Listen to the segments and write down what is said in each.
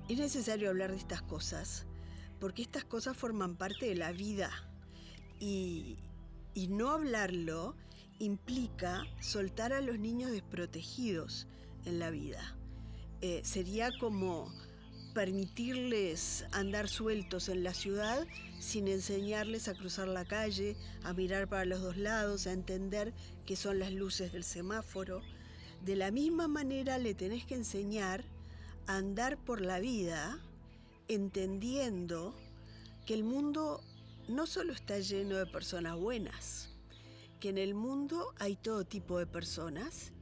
Es necesario hablar de estas cosas, porque estas cosas forman parte de la vida. Y no hablarlo implica soltar a los niños desprotegidos en la vida. Sería como permitirles andar sueltos en la ciudad sin enseñarles a cruzar la calle, a mirar para los dos lados, a entender qué son las luces del semáforo. De la misma manera le tenés que enseñar a andar por la vida entendiendo que el mundo no solo está lleno de personas buenas, que en el mundo hay todo tipo de personas,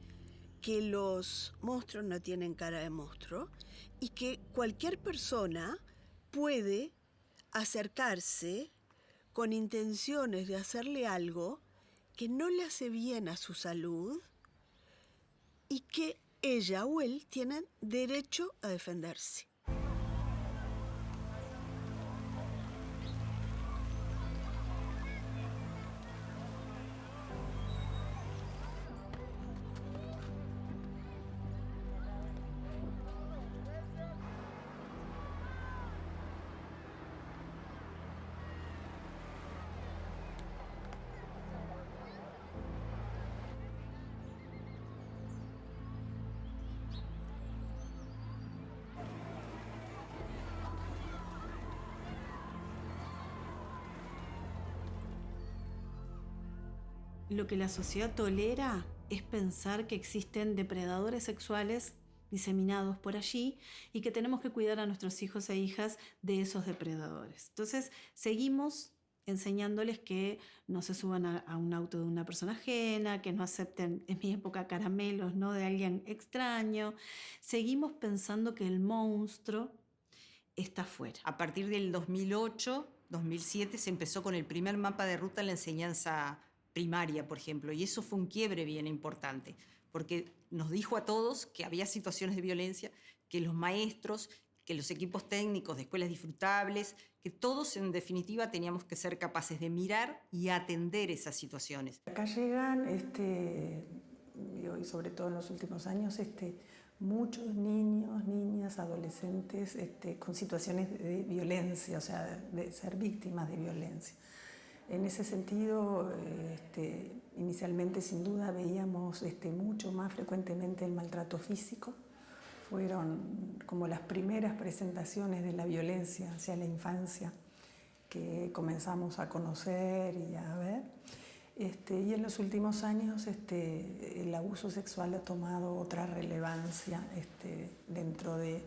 que los monstruos no tienen cara de monstruo y que cualquier persona puede acercarse con intenciones de hacerle algo que no le hace bien a su salud y que ella o él tienen derecho a defenderse. Lo que la sociedad tolera es pensar que existen depredadores sexuales diseminados por allí y que tenemos que cuidar a nuestros hijos e hijas de esos depredadores. Entonces, seguimos enseñándoles que no se suban a un auto de una persona ajena, que no acepten, en mi época, caramelos, ¿no?, de alguien extraño. Seguimos pensando que el monstruo está afuera. A partir del 2008, 2007 se empezó con el primer mapa de ruta en la enseñanza primaria, por ejemplo, y eso fue un quiebre bien importante, porque nos dijo a todos que había situaciones de violencia, que los maestros, que los equipos técnicos de escuelas disfrutables, que todos en definitiva teníamos que ser capaces de mirar y atender esas situaciones. Acá llegan, y sobre todo en los últimos años, muchos niños, niñas, adolescentes con situaciones de violencia, o sea, de ser víctimas de violencia. En ese sentido, inicialmente sin duda veíamos mucho más frecuentemente el maltrato físico. Fueron como las primeras presentaciones de la violencia hacia la infancia que comenzamos a conocer y a ver. Y en los últimos años el abuso sexual ha tomado otra relevancia dentro del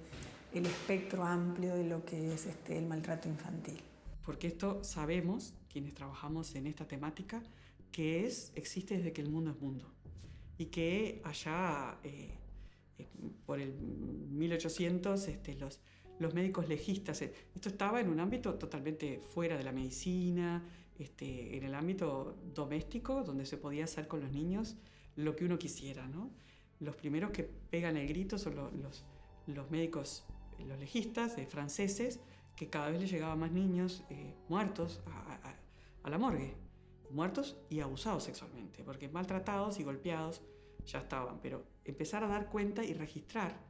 espectro amplio de lo que es el maltrato infantil. Porque esto sabemos, quienes trabajamos en esta temática, que existe desde que el mundo es mundo. Y que allá, por el 1800, los médicos legistas, esto estaba en un ámbito totalmente fuera de la medicina, en el ámbito doméstico, donde se podía hacer con los niños lo que uno quisiera, ¿no? Los primeros que pegan el grito son los médicos, los legistas franceses, que cada vez les llegaban más niños muertos a la morgue, muertos y abusados sexualmente, porque maltratados y golpeados ya estaban, pero empezar a dar cuenta y registrar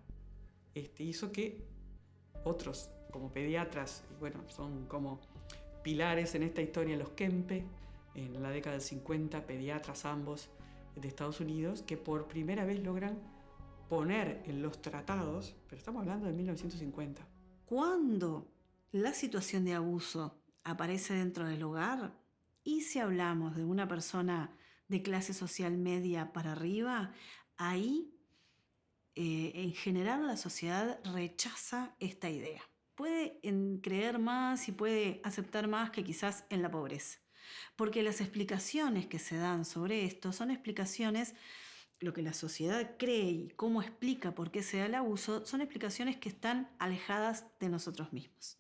hizo que otros, como pediatras, bueno, son como pilares en esta historia, los Kempe, en la década del 50, pediatras ambos de Estados Unidos, que por primera vez logran poner en los tratados, pero estamos hablando de 1950. Cuando la situación de abuso aparece dentro del hogar, y si hablamos de una persona de clase social media para arriba, ahí en general la sociedad rechaza esta idea. Puede creer más y puede aceptar más que quizás en la pobreza, porque las explicaciones que se dan sobre esto son explicaciones, lo que la sociedad cree y cómo explica por qué se da el abuso, son explicaciones que están alejadas de nosotros mismos.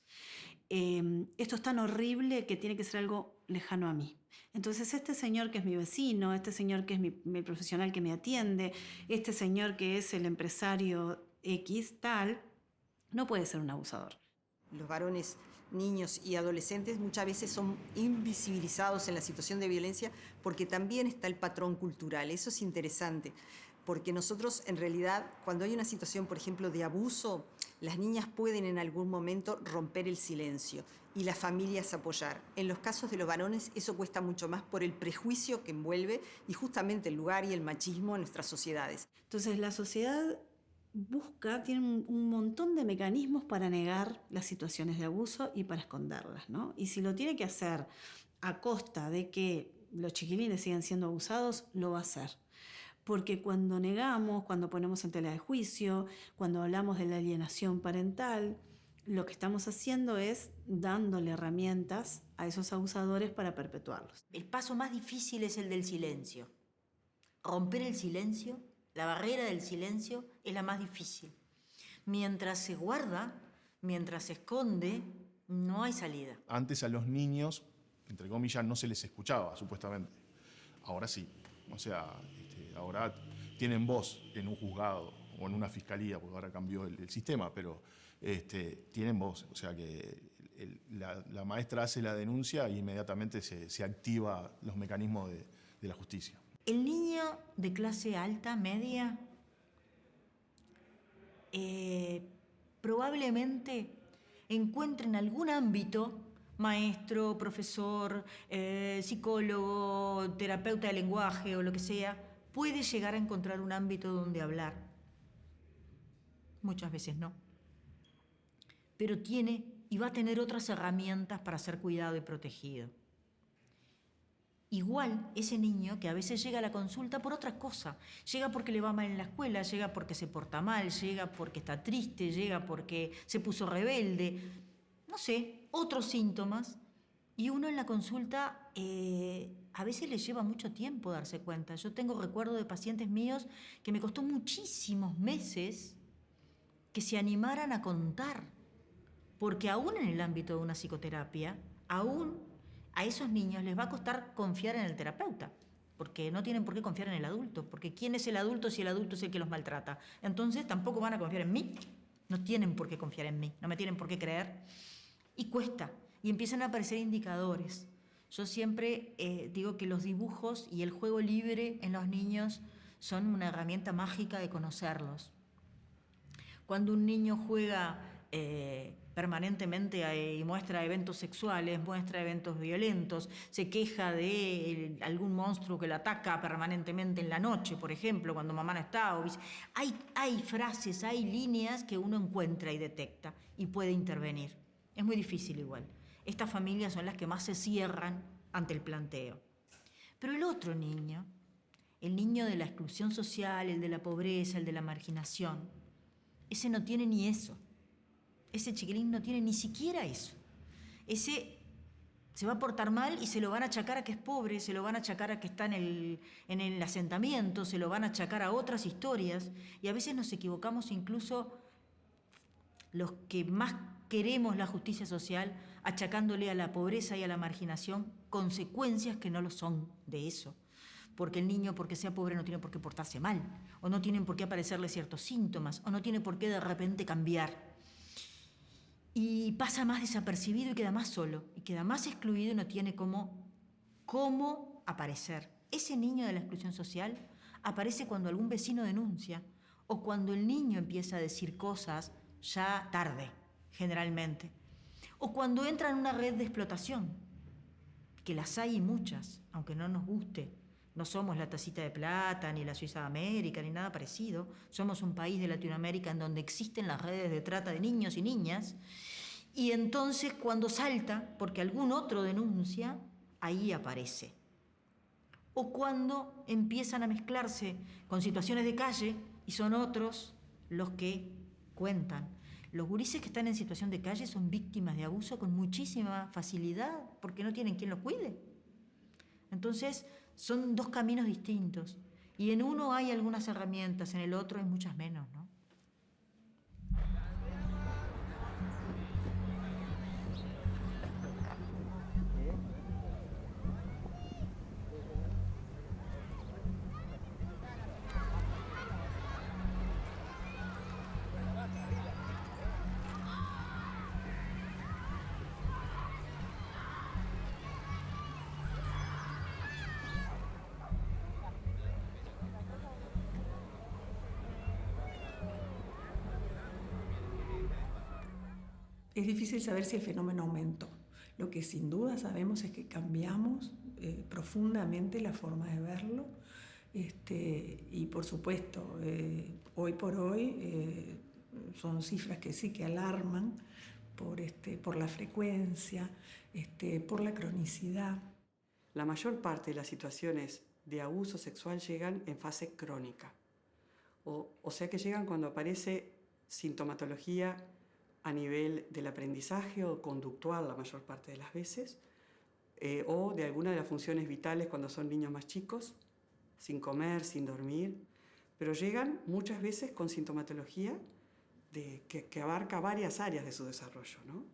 Esto es tan horrible que tiene que ser algo lejano a mí. Entonces este señor que es mi vecino, este señor que es mi profesional que me atiende, este señor que es el empresario X tal, no puede ser un abusador. Los varones, niños y adolescentes muchas veces son invisibilizados en la situación de violencia porque también está el patrón cultural. Eso es interesante, porque nosotros en realidad cuando hay una situación, por ejemplo, de abuso, Las niñas pueden en algún momento romper el silencio y las familias apoyar. En los casos de los varones eso cuesta mucho más por el prejuicio que envuelve y justamente el lugar y el machismo en nuestras sociedades. Entonces la sociedad tiene un montón de mecanismos para negar las situaciones de abuso y para esconderlas, ¿no? Y si lo tiene que hacer a costa de que los chiquilines sigan siendo abusados, lo va a hacer. Porque cuando negamos, cuando ponemos en tela de juicio, cuando hablamos de la alienación parental, lo que estamos haciendo es dándole herramientas a esos abusadores para perpetuarlos. El paso más difícil es el del silencio. Romper el silencio, la barrera del silencio, es la más difícil. Mientras se guarda, mientras se esconde, no hay salida. Antes a los niños, entre comillas, no se les escuchaba, supuestamente. Ahora sí. O sea, ahora tienen voz en un juzgado o en una fiscalía, porque ahora cambió el sistema, pero tienen voz. O sea que la maestra hace la denuncia e inmediatamente se activan los mecanismos de la justicia. El niño de clase alta, media, probablemente encuentre en algún ámbito, maestro, profesor, psicólogo, terapeuta de lenguaje o lo que sea, puede llegar a encontrar un ámbito donde hablar. Muchas veces no. Pero tiene y va a tener otras herramientas para ser cuidado y protegido. Igual ese niño que a veces llega a la consulta por otra cosa, llega porque le va mal en la escuela, llega porque se porta mal, llega porque está triste, llega porque se puso rebelde, no sé, otros síntomas, y uno en la consulta a veces le lleva mucho tiempo darse cuenta. Yo tengo recuerdo de pacientes míos que me costó muchísimos meses que se animaran a contar, porque aún en el ámbito de una psicoterapia, aún a esos niños les va a costar confiar en el terapeuta, porque no tienen por qué confiar en el adulto, porque ¿quién es el adulto si el adulto es el que los maltrata? Entonces tampoco van a confiar en mí, no tienen por qué confiar en mí, no me tienen por qué creer, y cuesta, y empiezan a aparecer indicadores. Yo siempre digo que los dibujos y el juego libre en los niños son una herramienta mágica de conocerlos. Cuando un niño juega permanentemente y muestra eventos sexuales, muestra eventos violentos, se queja de algún monstruo que lo ataca permanentemente en la noche, por ejemplo, cuando mamá no está. Hay frases, hay líneas que uno encuentra y detecta y puede intervenir. Es muy difícil igual. Estas familias son las que más se cierran ante el planteo. Pero el otro niño, el niño de la exclusión social, el de la pobreza, el de la marginación, ese no tiene ni eso. Ese chiquilín no tiene ni siquiera eso. Ese se va a portar mal y se lo van a achacar a que es pobre, se lo van a achacar a que está en el asentamiento, se lo van a achacar a otras historias. Y a veces nos equivocamos incluso los que más queremos la justicia social, achacándole a la pobreza y a la marginación consecuencias que no lo son de eso. Porque el niño, porque sea pobre, no tiene por qué portarse mal, o no tienen por qué aparecerle ciertos síntomas, o no tiene por qué de repente cambiar. Y pasa más desapercibido y queda más solo, y queda más excluido y no tiene cómo aparecer. Ese niño de la exclusión social aparece cuando algún vecino denuncia, o cuando el niño empieza a decir cosas ya tarde, generalmente. O cuando entra en una red de explotación, que las hay muchas, aunque no nos guste. No somos la tacita de plata, ni la Suiza de América, ni nada parecido. Somos un país de Latinoamérica en donde existen las redes de trata de niños y niñas. Y entonces cuando salta, porque algún otro denuncia, ahí aparece. O cuando empiezan a mezclarse con situaciones de calle y son otros los que cuentan. Los gurises que están en situación de calle son víctimas de abuso con muchísima facilidad porque no tienen quien los cuide. Entonces, son dos caminos distintos. Y en uno hay algunas herramientas, en el otro hay muchas menos, ¿no? Es difícil saber si el fenómeno aumentó. Lo que sin duda sabemos es que cambiamos profundamente la forma de verlo. Y por supuesto, hoy por hoy son cifras que sí que alarman por la frecuencia, por la cronicidad. La mayor parte de las situaciones de abuso sexual llegan en fase crónica. O sea que llegan cuando aparece sintomatología a nivel del aprendizaje o conductual la mayor parte de las veces, o de alguna de las funciones vitales cuando son niños más chicos, sin comer, sin dormir, pero llegan muchas veces con sintomatología que abarca varias áreas de su desarrollo, ¿no?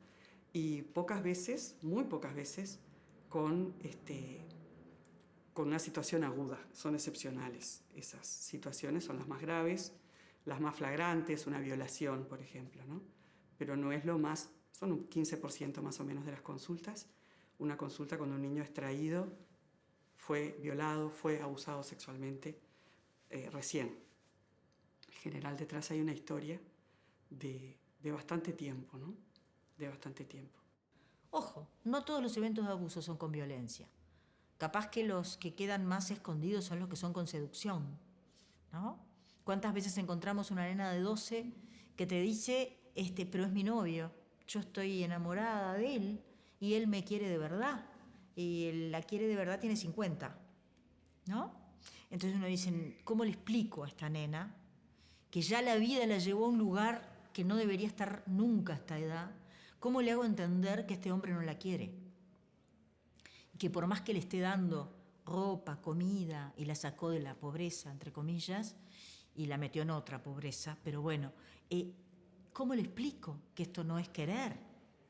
Y pocas veces, muy pocas veces, con una situación aguda. Son excepcionales. Esas situaciones son las más graves, las más flagrantes, una violación, por ejemplo, ¿no? Pero no es lo más, son un 15% más o menos de las consultas. Una consulta cuando un niño es traído, fue violado, fue abusado sexualmente recién. En general detrás hay una historia de bastante tiempo, ¿no? De bastante tiempo. Ojo, no todos los eventos de abuso son con violencia. Capaz que los que quedan más escondidos son los que son con seducción, ¿no? ¿Cuántas veces encontramos una nena de 12 que te dice, pero es mi novio, yo estoy enamorada de él y él me quiere de verdad, y él la quiere de verdad, tiene 50, ¿no? Entonces uno dice, ¿cómo le explico a esta nena que ya la vida la llevó a un lugar que no debería estar nunca a esta edad? ¿Cómo le hago entender que este hombre no la quiere? Que por más que le esté dando ropa, comida, y la sacó de la pobreza, entre comillas, y la metió en otra pobreza, pero bueno, ¿cómo le explico que esto no es querer?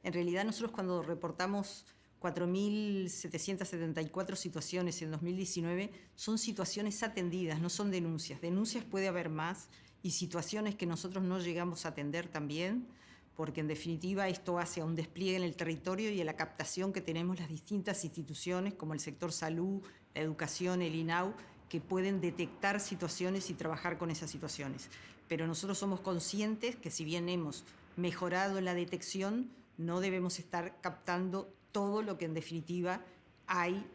En realidad nosotros cuando reportamos 4.774 situaciones en 2019, son situaciones atendidas, no son denuncias. Denuncias puede haber más y situaciones que nosotros no llegamos a atender también, porque en definitiva esto hace a un despliegue en el territorio y a la captación que tenemos las distintas instituciones como el sector salud, la educación, el INAU, que pueden detectar situaciones y trabajar con esas situaciones. Pero nosotros somos conscientes que si bien hemos mejorado la detección, no debemos estar captando todo lo que en definitiva hay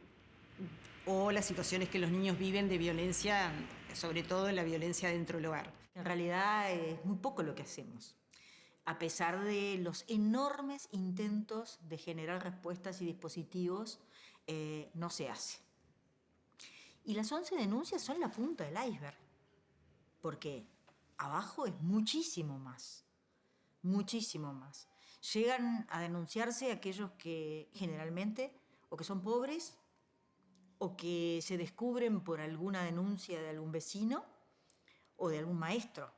o las situaciones que los niños viven de violencia, sobre todo la violencia dentro del hogar. En realidad es muy poco lo que hacemos, a pesar de los enormes intentos de generar respuestas y dispositivos, no se hace. Y las 11 denuncias son la punta del iceberg, porque abajo es muchísimo más, muchísimo más. Llegan a denunciarse aquellos que generalmente o que son pobres o que se descubren por alguna denuncia de algún vecino o de algún maestro.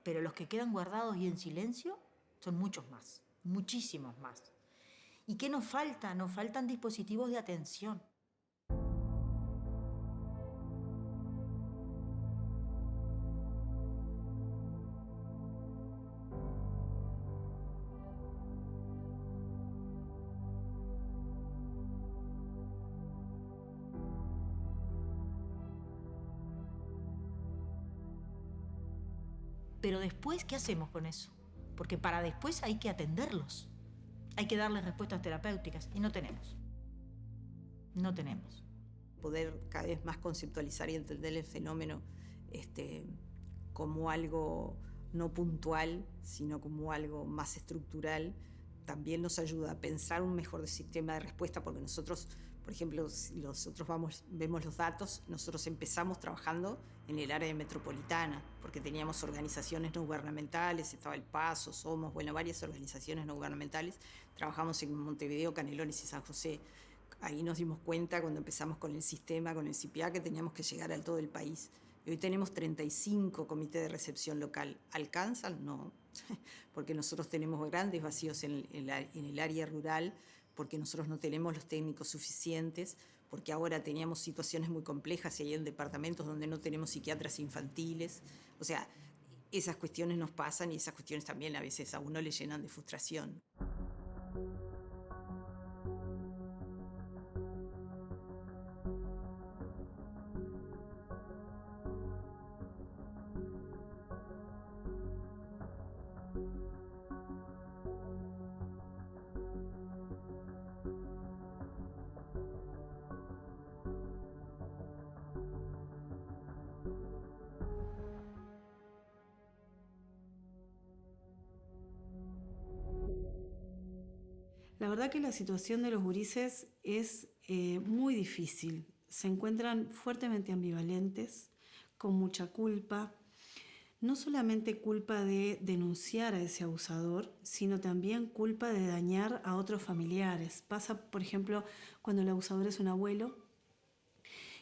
Pero los que quedan guardados y en silencio son muchos más, muchísimos más. ¿Y qué nos falta? Nos faltan dispositivos de atención. Pero después, ¿qué hacemos con eso? Porque para después hay que atenderlos. Hay que darles respuestas terapéuticas y no tenemos. No tenemos. Poder cada vez más conceptualizar y entender el fenómeno como algo no puntual, sino como algo más estructural, también nos ayuda a pensar un mejor sistema de respuesta, porque nosotros, por ejemplo, si nosotros vemos los datos, nosotros empezamos trabajando en el área metropolitana, porque teníamos organizaciones no gubernamentales, estaba El Paso, Somos, bueno, varias organizaciones no gubernamentales. Trabajamos en Montevideo, Canelones y San José. Ahí nos dimos cuenta cuando empezamos con el sistema, con el CIPIA, que teníamos que llegar a todo el país. Y hoy tenemos 35 comités de recepción local. ¿Alcanzan? No, porque nosotros tenemos grandes vacíos en el área rural, porque nosotros no tenemos los técnicos suficientes, porque ahora teníamos situaciones muy complejas y hay en departamentos donde no tenemos psiquiatras infantiles. O sea, esas cuestiones nos pasan y esas cuestiones también a veces a uno le llenan de frustración. La verdad que la situación de los gurises es muy difícil. Se encuentran fuertemente ambivalentes, con mucha culpa. No solamente culpa de denunciar a ese abusador, sino también culpa de dañar a otros familiares. Pasa, por ejemplo, cuando el abusador es un abuelo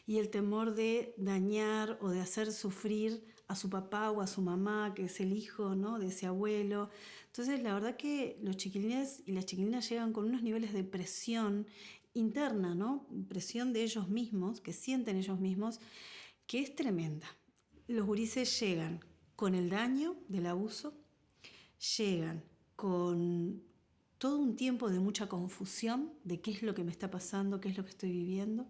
y el temor de dañar o de hacer sufrir a su papá o a su mamá, que es el hijo, ¿no?, de ese abuelo. Entonces, la verdad que los chiquilines y las chiquilinas llegan con unos niveles de presión interna, ¿no?, presión de ellos mismos, que sienten ellos mismos, que es tremenda. Los gurises llegan con el daño del abuso, llegan con todo un tiempo de mucha confusión de qué es lo que me está pasando, qué es lo que estoy viviendo,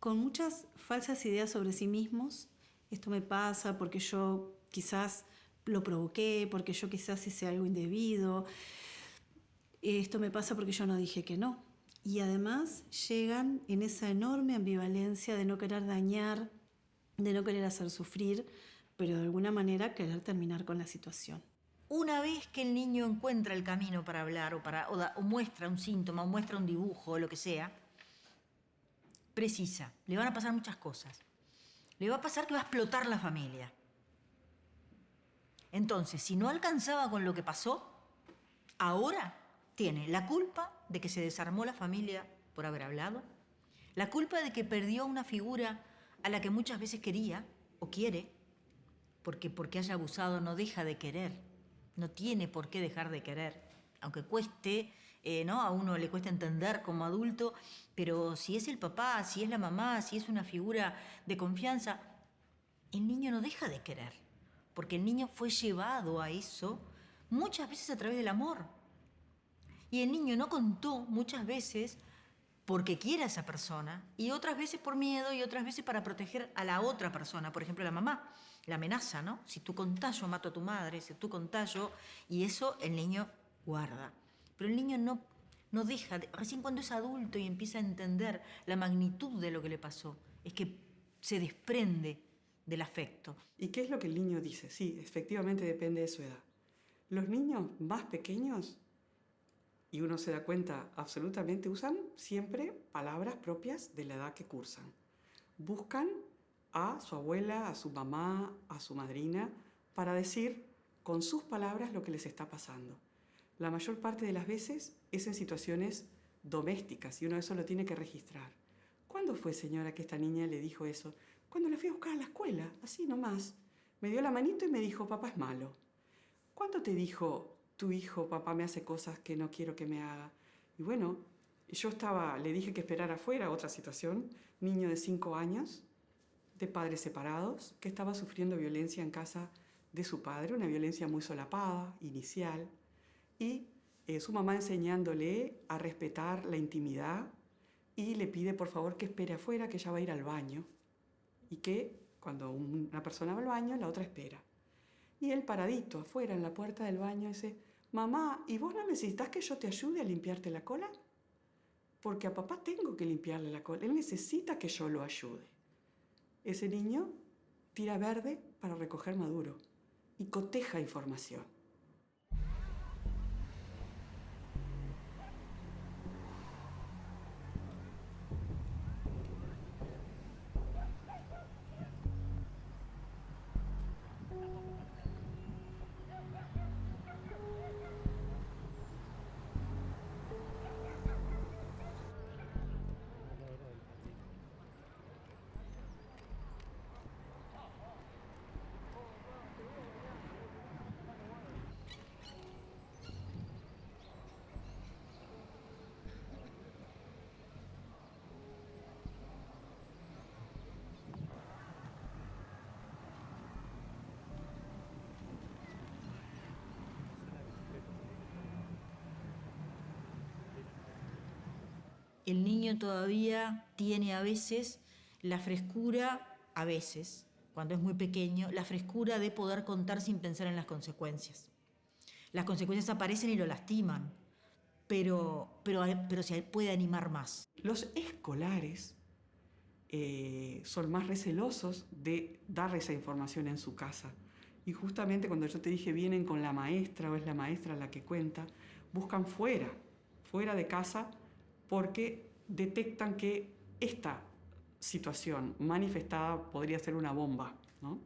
con muchas falsas ideas sobre sí mismos. Esto me pasa porque yo quizás lo provoqué, porque yo quizás hice algo indebido. Esto me pasa porque yo no dije que no. Y además llegan en esa enorme ambivalencia de no querer dañar, de no querer hacer sufrir, pero de alguna manera querer terminar con la situación. Una vez que el niño encuentra el camino para hablar o muestra un síntoma, o muestra un dibujo o lo que sea, precisa. Le van a pasar muchas cosas. Le va a pasar que va a explotar la familia. Entonces, si no alcanzaba con lo que pasó, ahora tiene la culpa de que se desarmó la familia por haber hablado, la culpa de que perdió una figura a la que muchas veces quería o quiere, porque haya abusado no deja de querer, no tiene por qué dejar de querer, aunque cueste, ¿no? A uno le cuesta entender como adulto, pero si es el papá, si es la mamá, si es una figura de confianza, el niño no deja de querer, porque el niño fue llevado a eso muchas veces a través del amor. Y el niño no contó muchas veces porque quiere a esa persona, y otras veces por miedo, y otras veces para proteger a la otra persona, por ejemplo, la mamá. La amenaza, ¿no? Si tú contás, yo mato a tu madre, si tú contás, yo... Y eso el niño guarda. Pero el niño no deja, recién cuando es adulto y empieza a entender la magnitud de lo que le pasó, es que se desprende del afecto. ¿Y qué es lo que el niño dice? Sí, efectivamente depende de su edad. Los niños más pequeños, y uno se da cuenta absolutamente, usan siempre palabras propias de la edad que cursan. Buscan a su abuela, a su mamá, a su madrina, para decir con sus palabras lo que les está pasando. La mayor parte de las veces es en situaciones domésticas y uno eso lo tiene que registrar. ¿Cuándo fue, señora, que esta niña le dijo eso? Cuando la fui a buscar a la escuela, así nomás. Me dio la manito y me dijo, papá es malo. ¿Cuándo te dijo tu hijo, papá me hace cosas que no quiero que me haga? Y bueno, le dije que esperara afuera, otra situación, niño de 5 años, de padres separados, que estaba sufriendo violencia en casa de su padre, una violencia muy solapada, inicial, y su mamá enseñándole a respetar la intimidad y le pide por favor que espere afuera, que ella va a ir al baño, y que cuando una persona va al baño, la otra espera. Y él paradito afuera en la puerta del baño dice, mamá, ¿y vos no necesitas que yo te ayude a limpiarte la cola? Porque a papá tengo que limpiarle la cola, él necesita que yo lo ayude. Ese niño tira verde para recoger maduro y coteja información. El niño todavía tiene a veces la frescura, a veces, cuando es muy pequeño, la frescura de poder contar sin pensar en las consecuencias. Las consecuencias aparecen y lo lastiman, pero se puede animar más. Los escolares son más recelosos de dar esa información en su casa. Y justamente cuando yo te dije vienen con la maestra o es la maestra la que cuenta, buscan fuera fuera de casa porque detectan que esta situación manifestada podría ser una bomba, ¿no?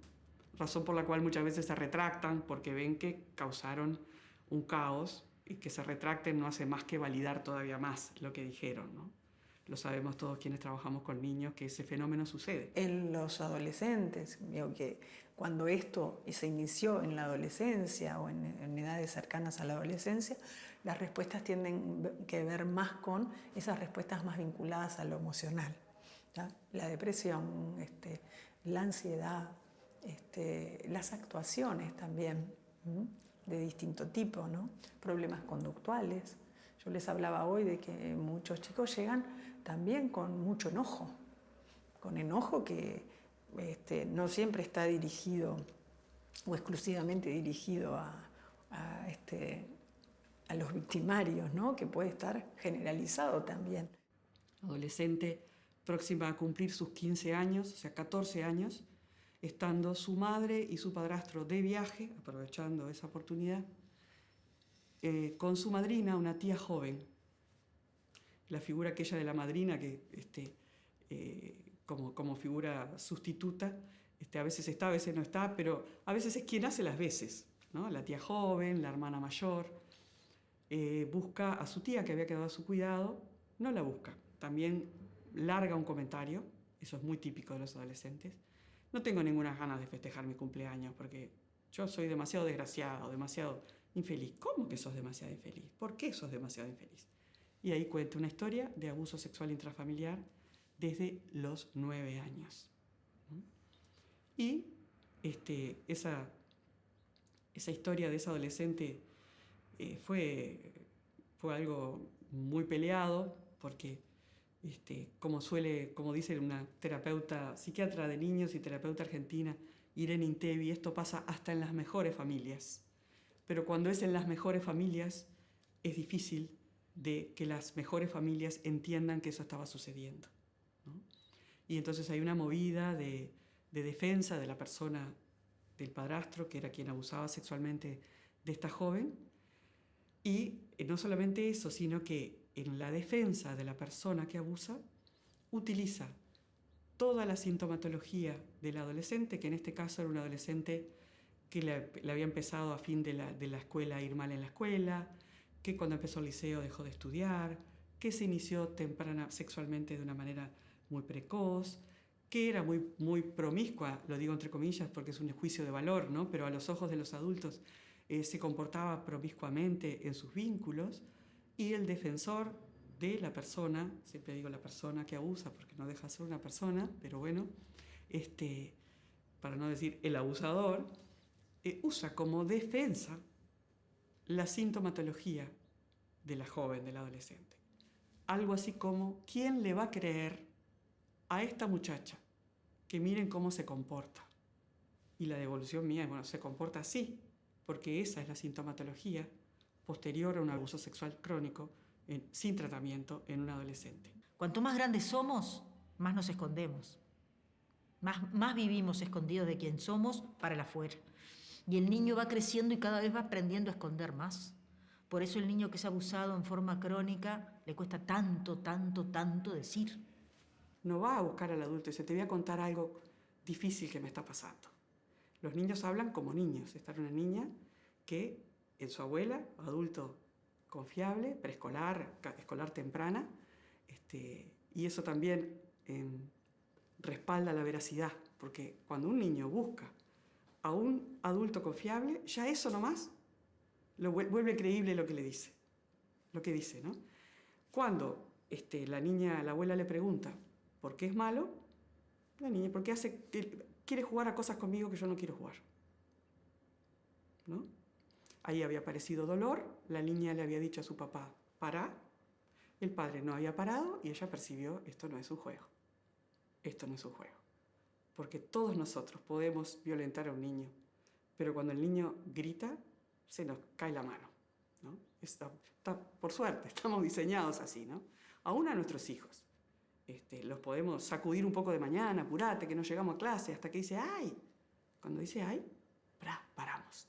Razón por la cual muchas veces se retractan porque ven que causaron un caos, y que se retracten no hace más que validar todavía más lo que dijeron, ¿no? Lo sabemos todos quienes trabajamos con niños que ese fenómeno sucede. En los adolescentes, digo que cuando esto se inició en la adolescencia o en edades cercanas a la adolescencia, las respuestas tienen que ver más con esas respuestas más vinculadas a lo emocional, ¿ya? La depresión, la ansiedad, las actuaciones también, de distinto tipo, ¿no? Problemas conductuales. Yo les hablaba hoy de que muchos chicos llegan también con mucho enojo, con enojo que no siempre está dirigido o exclusivamente dirigido a los victimarios, ¿no? Que puede estar generalizado también. Adolescente próxima a cumplir sus 15 años, o sea, 14 años, estando su madre y su padrastro de viaje, aprovechando esa oportunidad, con su madrina, una tía joven. La figura aquella de la madrina, que como figura sustituta, a veces está, a veces no está, pero a veces es quien hace las veces, ¿no? La tía joven, la hermana mayor, busca a su tía que había quedado a su cuidado, no la busca, también larga un comentario, eso es muy típico de los adolescentes. No tengo ninguna ganas de festejar mi cumpleaños porque yo soy demasiado desgraciado, demasiado infeliz. ¿Cómo que sos demasiado infeliz? ¿Por qué sos demasiado infeliz? Y ahí cuenta una historia de abuso sexual intrafamiliar desde los 9 años. Y esa historia de esa adolescente fue algo muy peleado porque, como dice una terapeuta, psiquiatra de niños y terapeuta argentina, Irene Intevi, esto pasa hasta en las mejores familias. Pero cuando es en las mejores familias, es difícil de que las mejores familias entiendan que eso estaba sucediendo, ¿no? Y entonces hay una movida de defensa de la persona, del padrastro, que era quien abusaba sexualmente de esta joven. Y no solamente eso, sino que en la defensa de la persona que abusa, utiliza toda la sintomatología del adolescente, que en este caso era un adolescente que le había empezado a fin de la escuela a ir mal en la escuela, que cuando empezó el liceo dejó de estudiar, que se inició temprana sexualmente de una manera muy precoz, que era muy promiscua, lo digo entre comillas porque es un juicio de valor, ¿no? Pero a los ojos de los adultos se comportaba promiscuamente en sus vínculos, y el defensor de la persona, siempre digo la persona que abusa porque no deja de ser una persona, pero bueno, para no decir el abusador, usa como defensa la sintomatología de la joven, del adolescente. Algo así como, ¿quién le va a creer a esta muchacha que miren cómo se comporta? Y la devolución mía es, bueno, se comporta así, porque esa es la sintomatología posterior a un abuso sexual crónico sin tratamiento en un adolescente. Cuanto más grandes somos, más nos escondemos. Más vivimos escondidos de quién somos para el afuera. Y el niño va creciendo y cada vez va aprendiendo a esconder más. Por eso el niño que es abusado en forma crónica le cuesta tanto decir. No va a buscar al adulto y dice, te voy a contar algo difícil que me está pasando. Los niños hablan como niños. Esta era una niña que en su abuela, adulto confiable, preescolar, escolar temprana, y eso también respalda la veracidad, porque cuando un niño busca a un adulto confiable, ya eso nomás lo vuelve creíble lo que le dice, lo que dice, ¿no? Cuando la abuela le pregunta por qué es malo, la niña, ¿por qué quiere jugar a cosas conmigo que yo no quiero jugar? ¿No? Ahí había aparecido dolor, la niña le había dicho a su papá, pará, el padre no había parado y ella percibió, esto no es un juego, esto no es un juego. Porque todos nosotros podemos violentar a un niño, pero cuando el niño grita, se nos cae la mano, ¿no? Por suerte, estamos diseñados así, ¿no? Aún a nuestros hijos. Los podemos sacudir un poco de mañana, apurate, que no llegamos a clase, hasta que dice, ¡ay! Cuando dice, ¡ay! Paramos.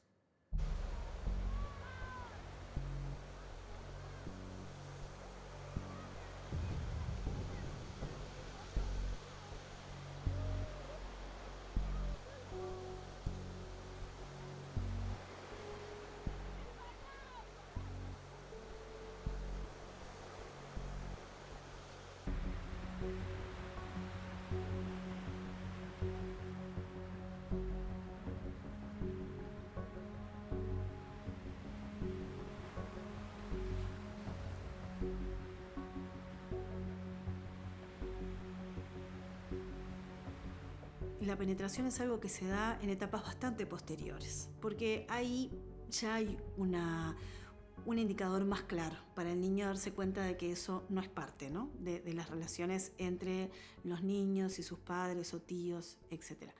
la penetración es algo que se da en etapas bastante posteriores, porque ahí ya hay un indicador más claro para el niño darse cuenta de que eso no es parte, ¿no? de las relaciones entre los niños y sus padres o tíos, etc.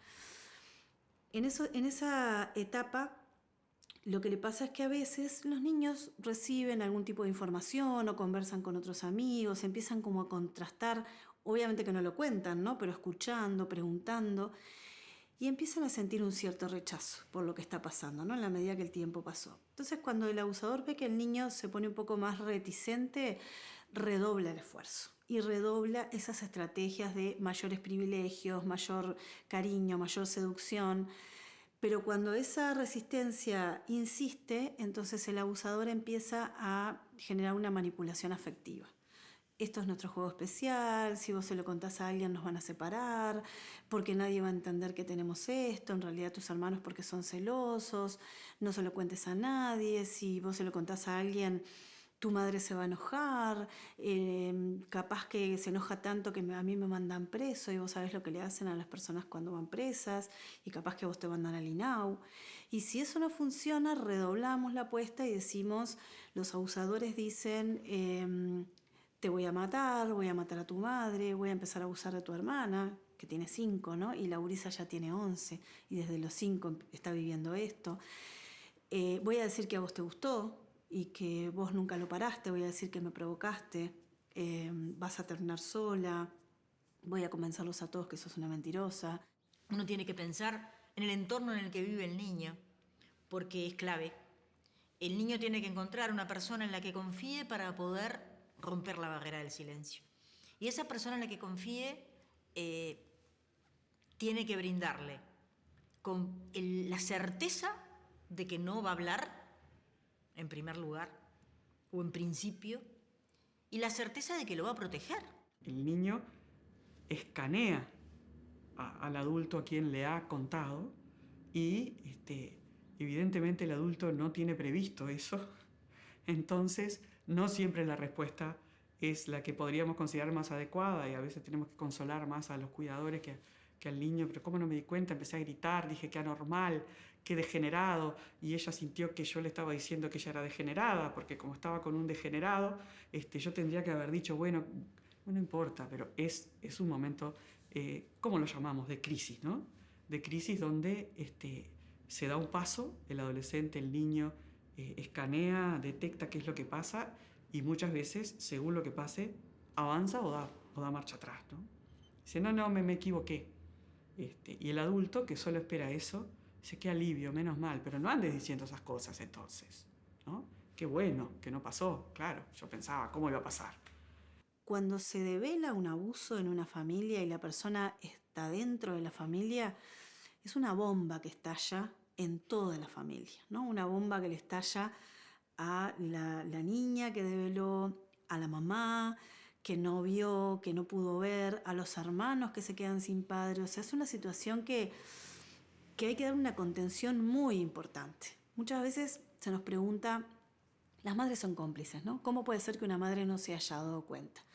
En esa etapa, lo que le pasa es que a veces los niños reciben algún tipo de información o conversan con otros amigos, empiezan como a contrastar, obviamente que no lo cuentan, ¿no? Pero escuchando, preguntando, y empiezan a sentir un cierto rechazo por lo que está pasando, ¿no? En la medida que el tiempo pasó. Entonces, cuando el abusador ve que el niño se pone un poco más reticente, redobla el esfuerzo y redobla esas estrategias de mayores privilegios, mayor cariño, mayor seducción. Pero cuando esa resistencia insiste, entonces el abusador empieza a generar una manipulación afectiva. Esto es nuestro juego especial, si vos se lo contás a alguien nos van a separar, porque nadie va a entender que tenemos esto, en realidad tus hermanos porque son celosos, no se lo cuentes a nadie, si vos se lo contás a alguien tu madre se va a enojar, capaz que se enoja tanto que a mí me mandan preso y vos sabés lo que le hacen a las personas cuando van presas y capaz que vos te mandan al INAU. Y si eso no funciona, redoblamos la apuesta y decimos, los abusadores dicen, te voy a matar a tu madre, voy a empezar a abusar de tu hermana, que tiene 5, ¿no? Y Laurisa ya tiene 11 y desde los 5 está viviendo esto. Voy a decir que a vos te gustó y que vos nunca lo paraste, voy a decir que me provocaste, vas a terminar sola, voy a convencerlos a todos que sos una mentirosa. Uno tiene que pensar en el entorno en el que vive el niño, porque es clave. El niño tiene que encontrar una persona en la que confíe para poder romper la barrera del silencio. Y esa persona en la que confíe tiene que brindarle con la certeza de que no va a hablar, en primer lugar, o en principio, y la certeza de que lo va a proteger. El niño escanea al adulto a quien le ha contado y evidentemente el adulto no tiene previsto eso. Entonces, no siempre la respuesta es la que podríamos considerar más adecuada y a veces tenemos que consolar más a los cuidadores que al niño. Pero ¿cómo no me di cuenta? Empecé a gritar, dije que anormal, que degenerado, y ella sintió que yo le estaba diciendo que ella era degenerada, porque como estaba con un degenerado, yo tendría que haber dicho, bueno, no importa, pero es un momento, ¿cómo lo llamamos? De crisis, ¿no? De crisis donde se da un paso, el adolescente, el niño, escanea, detecta qué es lo que pasa y muchas veces, según lo que pase, avanza o da marcha atrás, ¿no? Dice, no, me equivoqué. Y el adulto que solo espera eso, dice, qué alivio, menos mal, pero no andes diciendo esas cosas entonces, ¿no? Qué bueno que no pasó, claro, yo pensaba, ¿cómo iba a pasar? Cuando se devela un abuso en una familia y la persona está dentro de la familia, es una bomba que estalla en toda la familia, ¿no? Una bomba que le estalla a la niña que develó, a la mamá que no vio, que no pudo ver, a los hermanos que se quedan sin padre. O sea, es una situación que hay que dar una contención muy importante. Muchas veces se nos pregunta, las madres son cómplices, ¿no? ¿Cómo puede ser que una madre no se haya dado cuenta?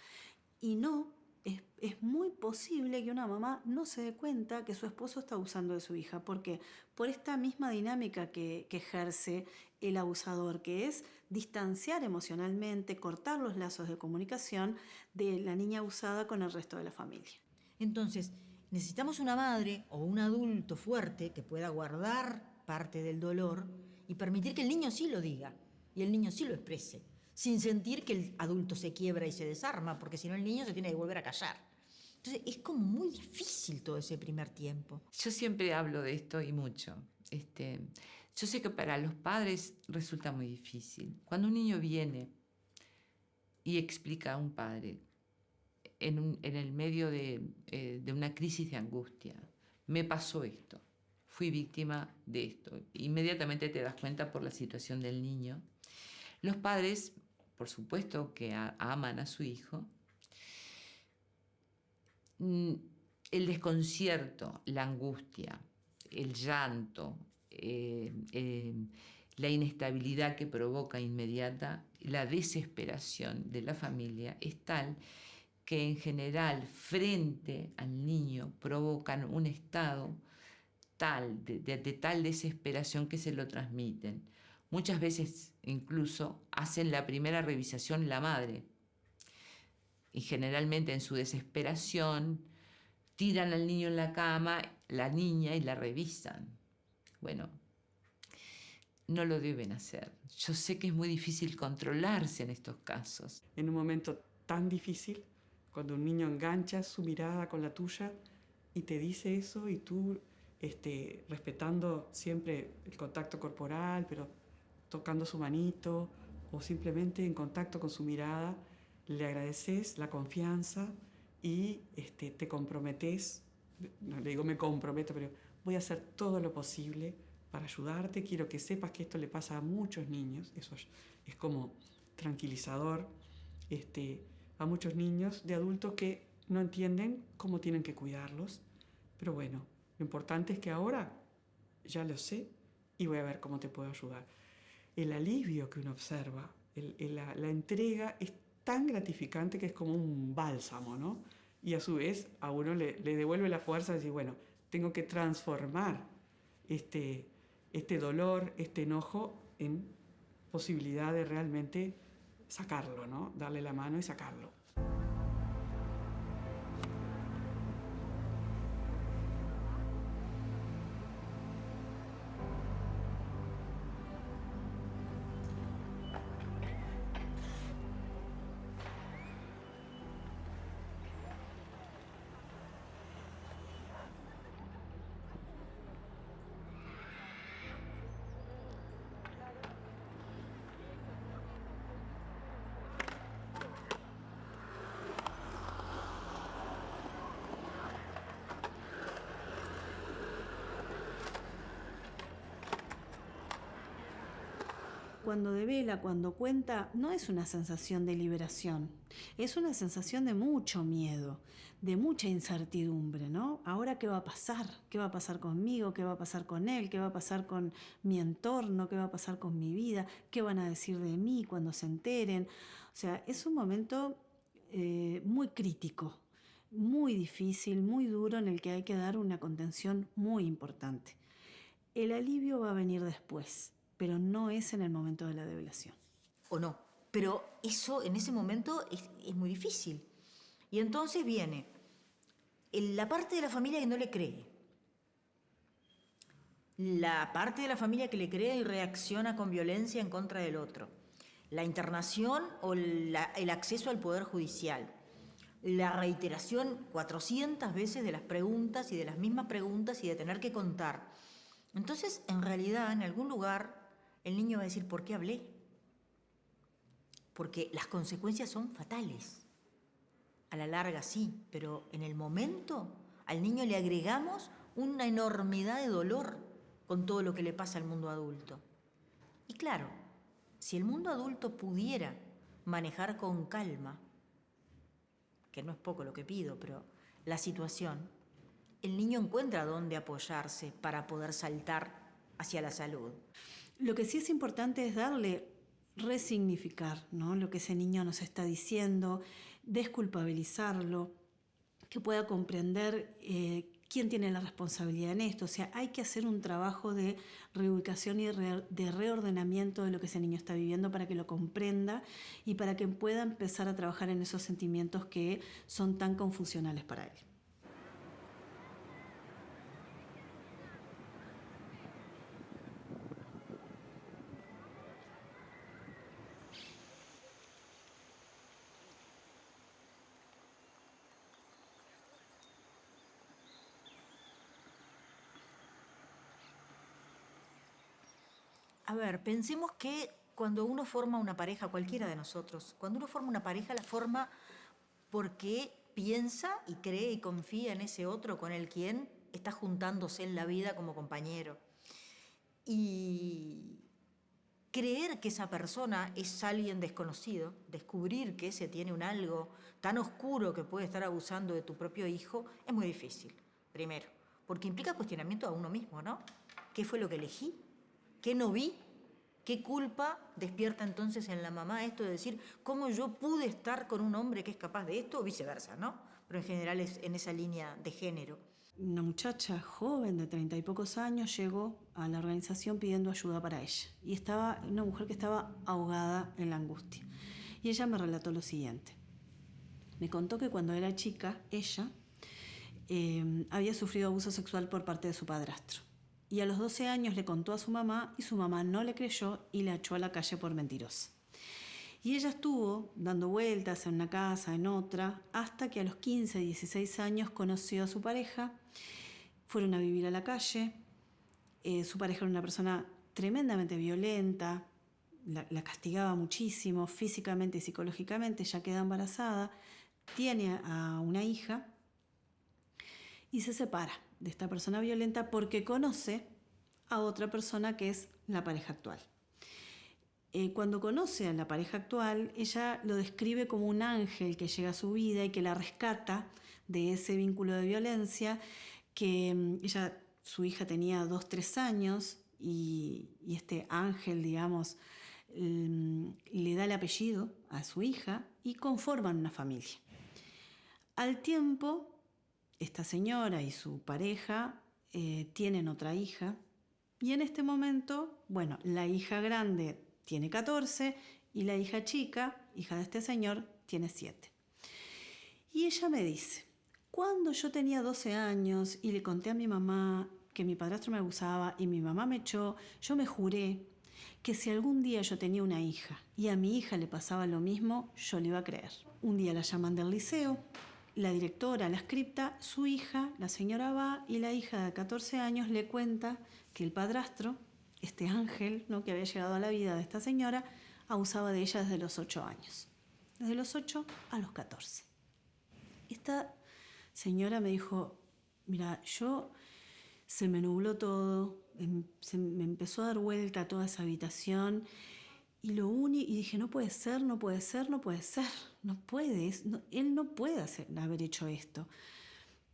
Y no, es muy posible que una mamá no se dé cuenta que su esposo está abusando de su hija. ¿Por qué? Por esta misma dinámica que ejerce el abusador, que es distanciar emocionalmente, cortar los lazos de comunicación de la niña abusada con el resto de la familia. Entonces, necesitamos una madre o un adulto fuerte que pueda guardar parte del dolor y permitir que el niño sí lo diga y el niño sí lo exprese, sin sentir que el adulto se quiebra y se desarma, porque si no el niño se tiene que volver a callar. Entonces es como muy difícil todo ese primer tiempo. Yo siempre hablo de esto y mucho. Yo sé que para los padres resulta muy difícil. Cuando un niño viene y explica a un padre en el medio de una crisis de angustia, me pasó esto, fui víctima de esto, inmediatamente te das cuenta por la situación del niño. Los padres, por supuesto que aman a su hijo. El desconcierto, la angustia, el llanto, la inestabilidad que provoca inmediata, la desesperación de la familia es tal que en general frente al niño provocan un estado tal, de tal desesperación que se lo transmiten. Muchas veces incluso hacen la primera revisación la madre y generalmente en su desesperación tiran al niño en la cama, la niña, y la revisan. Bueno, no lo deben hacer. Yo sé que es muy difícil controlarse en estos casos. En un momento tan difícil, cuando un niño engancha su mirada con la tuya y te dice eso, y tú respetando siempre el contacto corporal, pero tocando su manito o simplemente en contacto con su mirada, le agradeces la confianza y te comprometes, no le digo me comprometo, pero voy a hacer todo lo posible para ayudarte, quiero que sepas que esto le pasa a muchos niños, eso es como tranquilizador, a muchos niños de adultos que no entienden cómo tienen que cuidarlos, pero bueno, lo importante es que ahora ya lo sé y voy a ver cómo te puedo ayudar. El alivio que uno observa, la entrega es tan gratificante que es como un bálsamo, ¿no? Y a su vez a uno le devuelve la fuerza de decir, bueno, tengo que transformar este dolor, este enojo en posibilidad de realmente sacarlo, ¿no? Darle la mano y sacarlo. Cuando devela, cuando cuenta, no es una sensación de liberación, es una sensación de mucho miedo, de mucha incertidumbre, ¿no? Ahora, ¿qué va a pasar? ¿Qué va a pasar conmigo? ¿Qué va a pasar con él? ¿Qué va a pasar con mi entorno? ¿Qué va a pasar con mi vida? ¿Qué van a decir de mí cuando se enteren? O sea, es un momento muy crítico, muy difícil, muy duro, en el que hay que dar una contención muy importante. El alivio va a venir después, pero no es en el momento de la develación. O no, pero eso en ese momento es muy difícil. Y entonces viene la parte de la familia que no le cree, la parte de la familia que le cree y reacciona con violencia en contra del otro, la internación o el acceso al Poder Judicial, la reiteración 400 veces de las preguntas y de las mismas preguntas y de tener que contar. Entonces, en realidad, en algún lugar, el niño va a decir, ¿por qué hablé? Porque las consecuencias son fatales. A la larga sí, pero en el momento al niño le agregamos una enormidad de dolor con todo lo que le pasa al mundo adulto. Y claro, si el mundo adulto pudiera manejar con calma, que no es poco lo que pido, pero la situación, el niño encuentra dónde apoyarse para poder saltar hacia la salud. Lo que sí es importante es resignificar, ¿no?, lo que ese niño nos está diciendo, desculpabilizarlo, que pueda comprender quién tiene la responsabilidad en esto. O sea, hay que hacer un trabajo de reubicación y de reordenamiento de lo que ese niño está viviendo para que lo comprenda y para que pueda empezar a trabajar en esos sentimientos que son tan confusionales para él. A ver, pensemos que cuando uno forma una pareja, cualquiera de nosotros, cuando uno forma una pareja, la forma porque piensa y cree y confía en ese otro con el quien está juntándose en la vida como compañero. Y creer que esa persona es alguien desconocido, descubrir que ese tiene un algo tan oscuro que puede estar abusando de tu propio hijo, es muy difícil, primero, porque implica cuestionamiento a uno mismo, ¿no? ¿Qué fue lo que elegí? ¿Qué no vi? ¿Qué culpa despierta entonces en la mamá esto de decir, ¿cómo yo pude estar con un hombre que es capaz de esto? O viceversa, ¿no? Pero en general es en esa línea de género. Una muchacha joven de 30 y pocos años llegó a la organización pidiendo ayuda para ella. Y estaba una mujer que estaba ahogada en la angustia. Y ella me relató lo siguiente. Me contó que cuando era chica, ella había sufrido abuso sexual por parte de su padrastro. Y a los 12 años le contó a su mamá y su mamá no le creyó y la echó a la calle por mentirosa. Y ella estuvo dando vueltas en una casa, en otra, hasta que a los 15, 16 años conoció a su pareja, fueron a vivir a la calle, su pareja era una persona tremendamente violenta, la castigaba muchísimo físicamente y psicológicamente, ella queda embarazada, tiene a una hija y se separa de esta persona violenta porque conoce a otra persona que es la pareja actual. Cuando conoce a la pareja actual, ella lo describe como un ángel que llega a su vida y que la rescata de ese vínculo de violencia, que su hija tenía 2, 3 años y este ángel, digamos, le da el apellido a su hija y conforman una familia. Al tiempo, esta señora y su pareja tienen otra hija y en este momento, bueno, la hija grande tiene 14 y la hija chica, hija de este señor, tiene 7. Y ella me dice, cuando yo tenía 12 años y le conté a mi mamá que mi padrastro me abusaba y mi mamá me echó, yo me juré que si algún día yo tenía una hija y a mi hija le pasaba lo mismo, yo le iba a creer. Un día la llaman del liceo, la directora la scripta, su hija, la señora va y la hija de 14 años le cuenta que el padrastro, este ángel, ¿no?, que había llegado a la vida de esta señora, abusaba de ella desde los 8 años. Desde los 8 a los 14. Esta señora me dijo, mira, se me nubló todo, se me empezó a dar vuelta toda esa habitación y dije, no puede ser, no puede ser, no puede ser, no puede, él no puede haber hecho esto.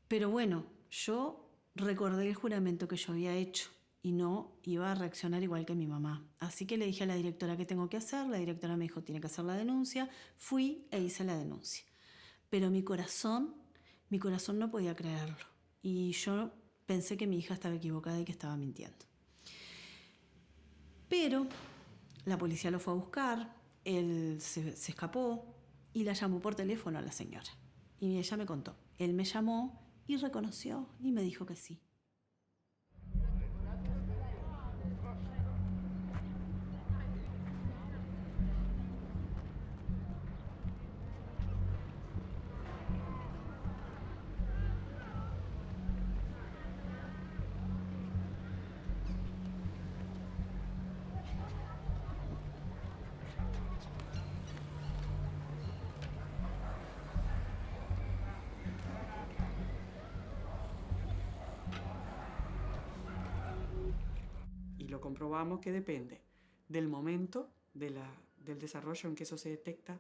Pero bueno, yo recordé el juramento que yo había hecho y no iba a reaccionar igual que mi mamá. Así que le dije a la directora qué tengo que hacer, la directora me dijo, tiene que hacer la denuncia, fui e hice la denuncia. Pero mi corazón no podía creerlo y yo pensé que mi hija estaba equivocada y que estaba mintiendo. Pero la policía lo fue a buscar, él se escapó y la llamó por teléfono a la señora. Y ella me contó, él me llamó y reconoció y me dijo que sí. Y lo comprobamos que depende del momento, del desarrollo en que eso se detecta,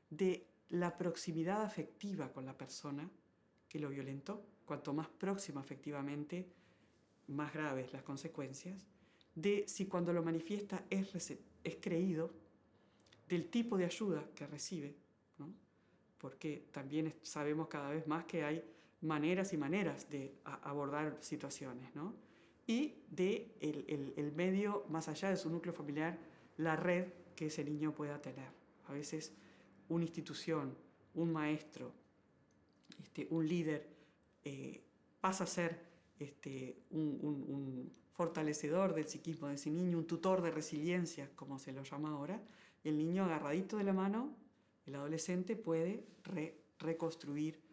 de la proximidad afectiva con la persona que lo violentó. Cuanto más próxima afectivamente, más graves las consecuencias. De si cuando lo manifiesta es creído, del tipo de ayuda que recibe, ¿no? Porque también sabemos cada vez más que hay maneras y maneras de abordar situaciones, ¿no? Y de el medio, más allá de su núcleo familiar, la red que ese niño pueda tener. A veces una institución, un maestro, un líder pasa a ser un fortalecedor del psiquismo de ese niño, un tutor de resiliencia, como se lo llama ahora. El niño agarradito de la mano, el adolescente puede reconstruir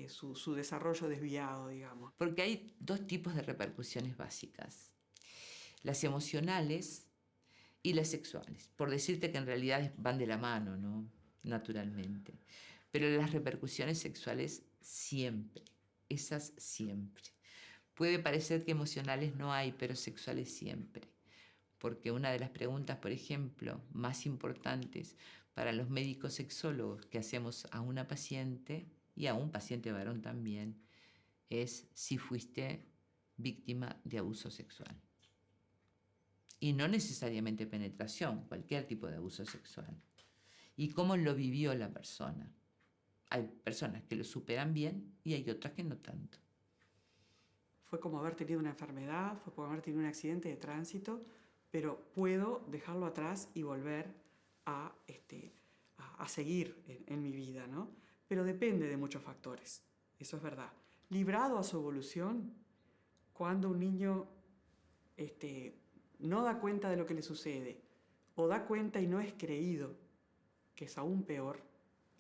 su desarrollo desviado, digamos. Porque hay 2 tipos de repercusiones básicas, las emocionales y las sexuales, por decirte que en realidad van de la mano, ¿no?, naturalmente. Pero las repercusiones sexuales siempre, esas siempre. Puede parecer que emocionales no hay, pero sexuales siempre. Porque una de las preguntas, por ejemplo, más importantes para los médicos sexólogos que hacemos a una paciente, y a un paciente varón también, es si fuiste víctima de abuso sexual. y no necesariamente penetración, cualquier tipo de abuso sexual. Y cómo lo vivió la persona. Hay personas que lo superan bien y hay otras que no tanto. Fue como haber tenido una enfermedad, fue como haber tenido un accidente de tránsito, pero puedo dejarlo atrás y volver a seguir en mi vida, ¿no? Pero depende de muchos factores, eso es verdad. Librado a su evolución, cuando un niño no da cuenta de lo que le sucede, o da cuenta y no es creído, que es aún peor,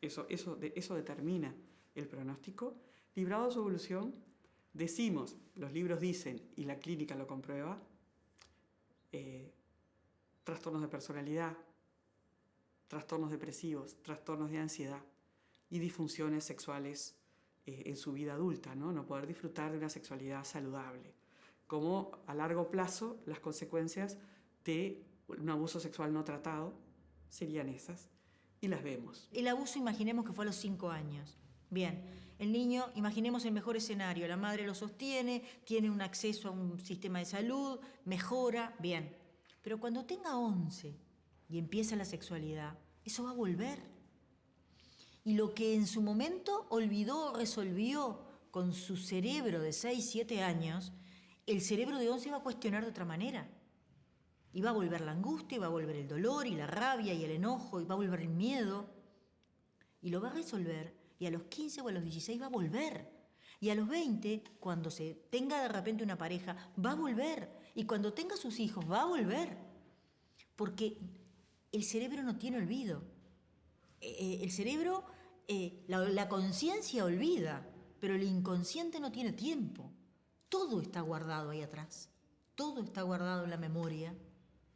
eso determina el pronóstico. Librado a su evolución, decimos, los libros dicen y la clínica lo comprueba, trastornos de personalidad, trastornos depresivos, trastornos de ansiedad y disfunciones sexuales en su vida adulta, ¿no? No poder disfrutar de una sexualidad saludable. Como a largo plazo las consecuencias de un abuso sexual no tratado serían esas, y las vemos. El abuso, imaginemos que fue a los 5 años. Bien, el niño, imaginemos el mejor escenario, la madre lo sostiene, tiene un acceso a un sistema de salud, mejora, bien. Pero cuando tenga 11 y empieza la sexualidad, eso va a volver. Y lo que en su momento olvidó o resolvió con su cerebro de 6, 7 años, el cerebro de 11 va a cuestionar de otra manera. Y va a volver la angustia, y va a volver el dolor, y la rabia, y el enojo, y va a volver el miedo. Y lo va a resolver, y a los 15 o a los 16 va a volver. Y a los 20, cuando se tenga de repente una pareja, va a volver. Y cuando tenga sus hijos, va a volver. Porque el cerebro no tiene olvido. El cerebro, la conciencia olvida, pero el inconsciente no tiene tiempo. Todo está guardado ahí atrás. Todo está guardado en la memoria.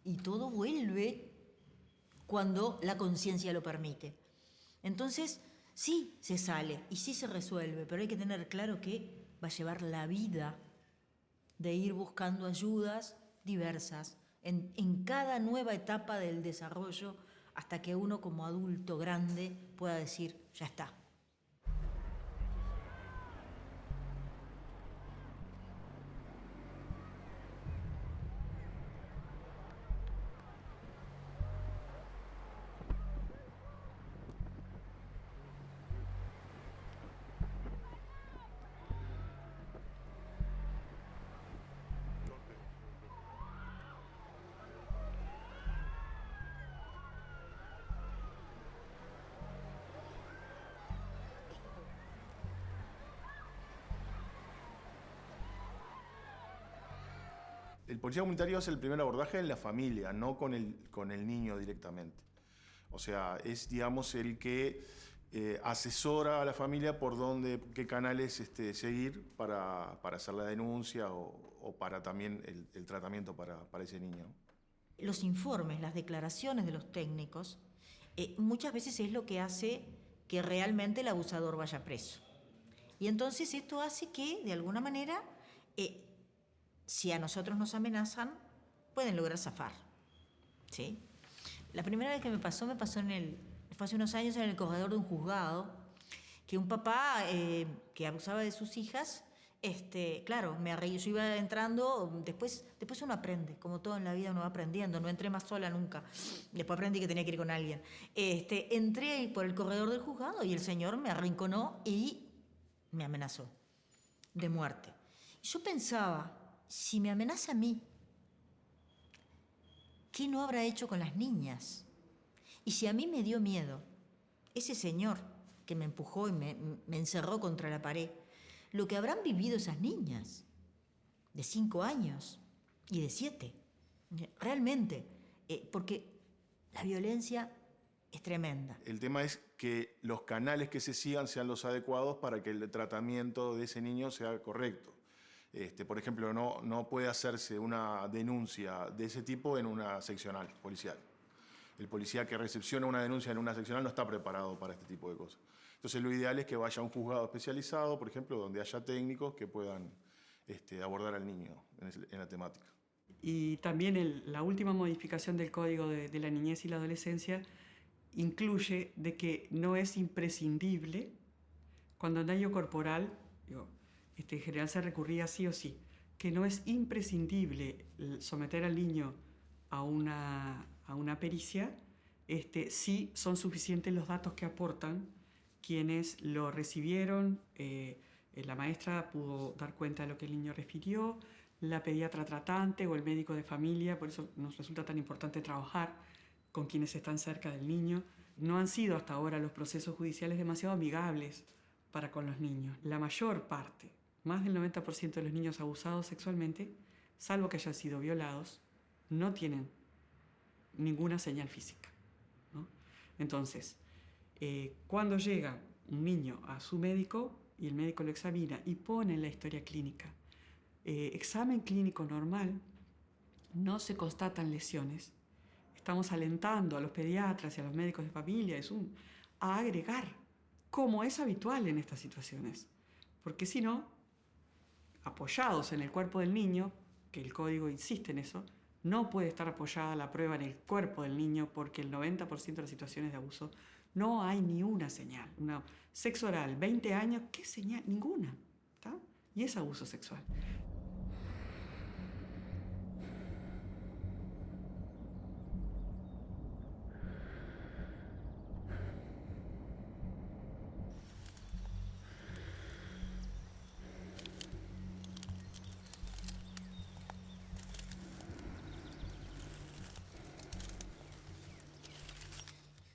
Y todo vuelve cuando la conciencia lo permite. Entonces, sí se sale y sí se resuelve, pero hay que tener claro que va a llevar la vida de ir buscando ayudas diversas en cada nueva etapa del desarrollo hasta que uno como adulto grande pueda decir, ya está. El policía comunitario hace el primer abordaje en la familia, no con el niño directamente. O sea, es, digamos, el que asesora a la familia por qué canales seguir para hacer la denuncia o para también el tratamiento para ese niño. Los informes, las declaraciones de los técnicos, muchas veces es lo que hace que realmente el abusador vaya preso. Y entonces esto hace que, de alguna manera, si a nosotros nos amenazan, pueden lograr zafar, ¿sí? La primera vez que me pasó fue hace unos años en el corredor de un juzgado, que un papá que abusaba de sus hijas, claro, yo iba entrando, después uno aprende, como todo en la vida uno va aprendiendo, no entré más sola nunca, después aprendí que tenía que ir con alguien. Entré por el corredor del juzgado y el señor me arrinconó y me amenazó de muerte. Yo pensaba, si me amenaza a mí, ¿qué no habrá hecho con las niñas? Y si a mí me dio miedo, ese señor que me empujó y me encerró contra la pared, lo que habrán vivido esas niñas de 5 años y de 7, realmente, porque la violencia es tremenda. El tema es que los canales que se sigan sean los adecuados para que el tratamiento de ese niño sea correcto. Por ejemplo, no puede hacerse una denuncia de ese tipo en una seccional policial. El policía que recepciona una denuncia en una seccional no está preparado para este tipo de cosas. Entonces lo ideal es que vaya a un juzgado especializado, por ejemplo, donde haya técnicos que puedan abordar al niño en la temática. Y también la última modificación del Código de la Niñez y la Adolescencia incluye de que no es imprescindible, cuando el daño corporal, en general se recurría sí o sí, que no es imprescindible someter al niño a una pericia, si son suficientes los datos que aportan quienes lo recibieron. La maestra pudo dar cuenta de lo que el niño refirió, la pediatra tratante o el médico de familia, por eso nos resulta tan importante trabajar con quienes están cerca del niño. No han sido hasta ahora los procesos judiciales demasiado amigables para con los niños. La mayor parte, más del 90% de los niños abusados sexualmente, salvo que hayan sido violados, no tienen ninguna señal física, ¿no? Entonces, cuando llega un niño a su médico y el médico lo examina y pone en la historia clínica, examen clínico normal, no se constatan lesiones, estamos alentando a los pediatras y a los médicos de familia a agregar, como es habitual en estas situaciones, porque si no, apoyados en el cuerpo del niño, que el código insiste en eso, no puede estar apoyada la prueba en el cuerpo del niño porque el 90% de las situaciones de abuso no hay ni una señal. Sexo oral, 20 años, ¿qué señal? Ninguna, ¿está? Y es abuso sexual.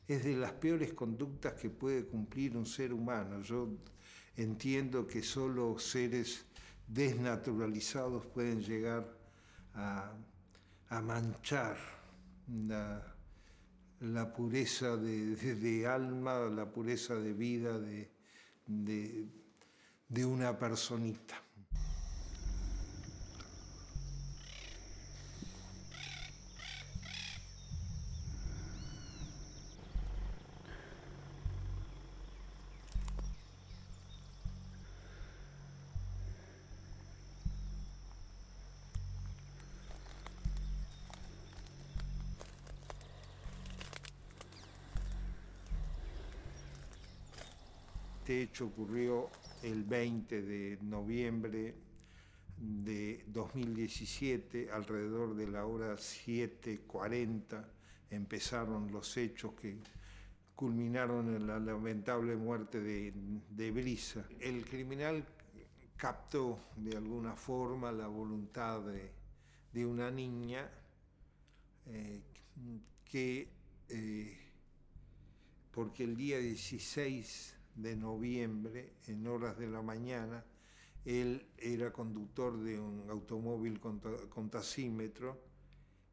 Es de las peores conductas que puede cumplir un ser humano. Yo entiendo que solo seres desnaturalizados pueden llegar a manchar la pureza de alma, la pureza de vida de una personita. Este hecho ocurrió el 20 de noviembre de 2017, alrededor de la hora 7:40 empezaron los hechos que culminaron en la lamentable muerte de Brisa. El criminal captó de alguna forma la voluntad de una niña porque el día 16 de noviembre, en horas de la mañana, él era conductor de un automóvil con taxímetro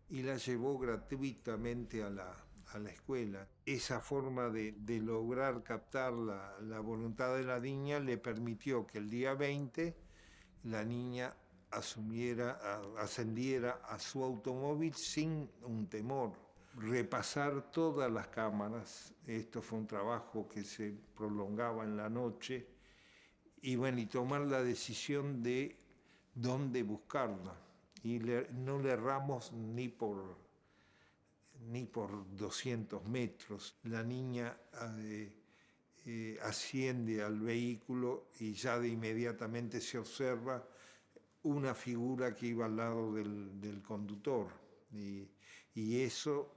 y la llevó gratuitamente a la escuela. Esa forma de lograr captar la voluntad de la niña le permitió que el día 20 la niña ascendiera a su automóvil sin un temor. Repasar todas las cámaras, esto fue un trabajo que se prolongaba en la noche, y tomar la decisión de dónde buscarla. Y no le erramos ni por 200 metros. La niña asciende al vehículo y ya de inmediatamente se observa una figura que iba al lado del conductor. Y eso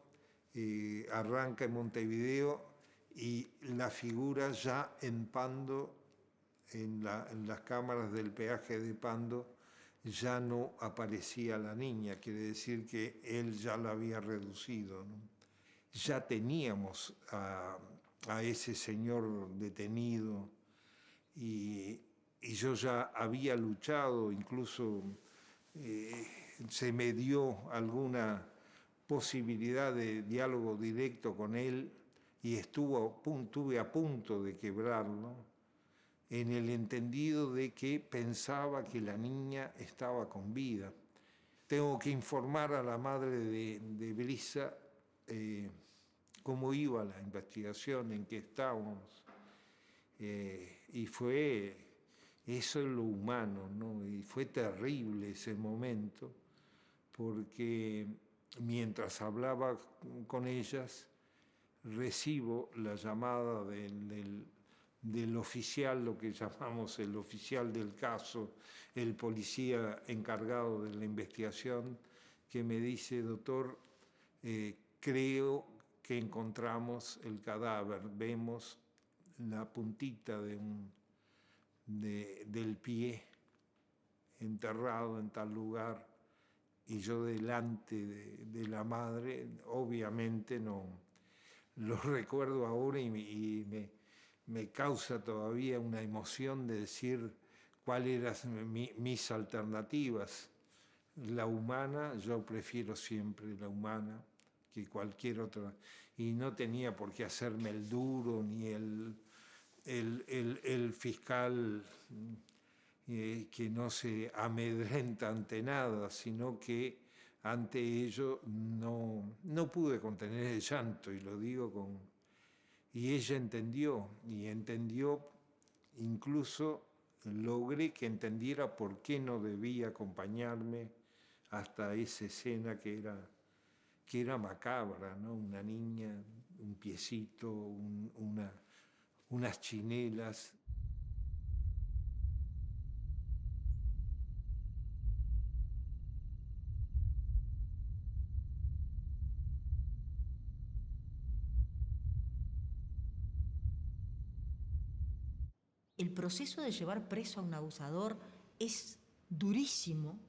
arranca en Montevideo y la figura ya en Pando, en las cámaras del peaje de Pando, ya no aparecía la niña, quiere decir que él ya la había reducido, ¿no? Ya teníamos a ese señor detenido y yo ya había luchado, incluso se me dio alguna posibilidad de diálogo directo con él y estuve a punto de quebrarlo, en el entendido de que pensaba que la niña estaba con vida. Tengo que informar a la madre de Brisa cómo iba la investigación, en qué estábamos. Y eso es lo humano, ¿no? Y fue terrible ese momento, porque mientras hablaba con ellas, recibo la llamada del oficial, lo que llamamos el oficial del caso, el policía encargado de la investigación, que me dice: doctor, creo que encontramos el cadáver, vemos la puntita del pie enterrado en tal lugar, y yo delante de la madre, obviamente no lo recuerdo ahora y me causa todavía una emoción de decir cuáles eran mis alternativas. La humana, yo prefiero siempre la humana que cualquier otra, y no tenía por qué hacerme el duro ni el fiscal que no se amedrenta ante nada, sino que ante ello no pude contener el llanto, y lo digo con... Y ella entendió, incluso logré que entendiera por qué no debía acompañarme hasta esa escena que era macabra, ¿no? Una niña, un piecito, unas chinelas. El proceso de llevar preso a un abusador es durísimo.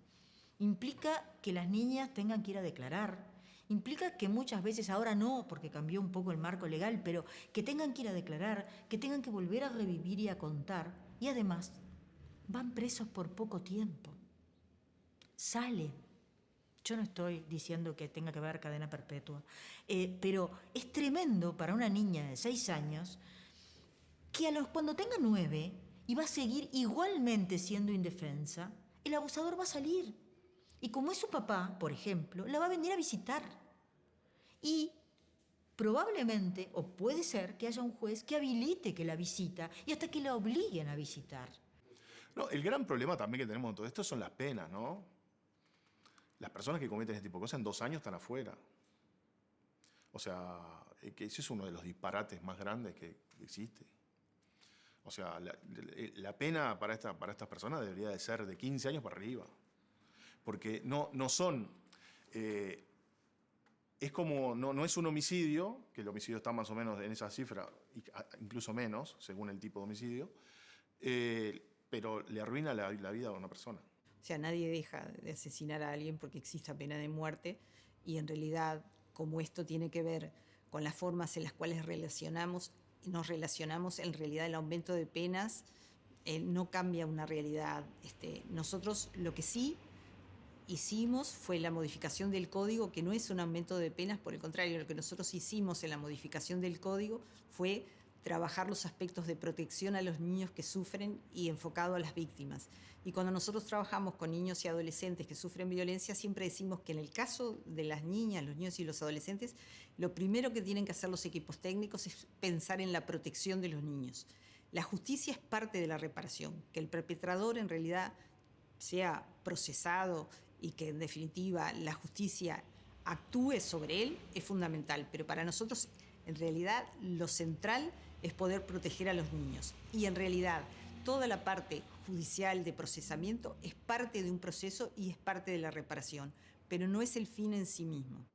Implica que las niñas tengan que ir a declarar. Implica que muchas veces, ahora no, porque cambió un poco el marco legal, pero que tengan que ir a declarar, que tengan que volver a revivir y a contar. Y además, van presos por poco tiempo. Salen. Yo no estoy diciendo que tenga que haber cadena perpetua, pero es tremendo para una niña de 6 años que cuando tenga 9 y va a seguir igualmente siendo indefensa, el abusador va a salir. Y como es su papá, por ejemplo, la va a venir a visitar. Y probablemente, o puede ser, que haya un juez que habilite que la visita y hasta que la obliguen a visitar. No, el gran problema también que tenemos en todo esto son las penas, ¿no? Las personas que cometen este tipo de cosas en 2 años están afuera. O sea, que ese es uno de los disparates más grandes que existe. O sea, la pena para estas personas debería de ser de 15 años para arriba. Porque no son... es como... No es un homicidio, que el homicidio está más o menos en esa cifra, incluso menos, según el tipo de homicidio, pero le arruina la vida a una persona. O sea, nadie deja de asesinar a alguien porque exista pena de muerte, y en realidad, como esto tiene que ver con las formas en las cuales nos relacionamos, en realidad el aumento de penas no cambia una realidad. Nosotros lo que sí hicimos fue la modificación del código, que no es un aumento de penas, por el contrario, lo que nosotros hicimos en la modificación del código fue trabajar los aspectos de protección a los niños que sufren y enfocado a las víctimas. Y cuando nosotros trabajamos con niños y adolescentes que sufren violencia, siempre decimos que en el caso de las niñas, los niños y los adolescentes, lo primero que tienen que hacer los equipos técnicos es pensar en la protección de los niños. La justicia es parte de la reparación, que el perpetrador en realidad sea procesado y que en definitiva la justicia actúe sobre él es fundamental, pero para nosotros en realidad lo central es poder proteger a los niños. Y en realidad toda la parte judicial de procesamiento es parte de un proceso y es parte de la reparación, pero no es el fin en sí mismo.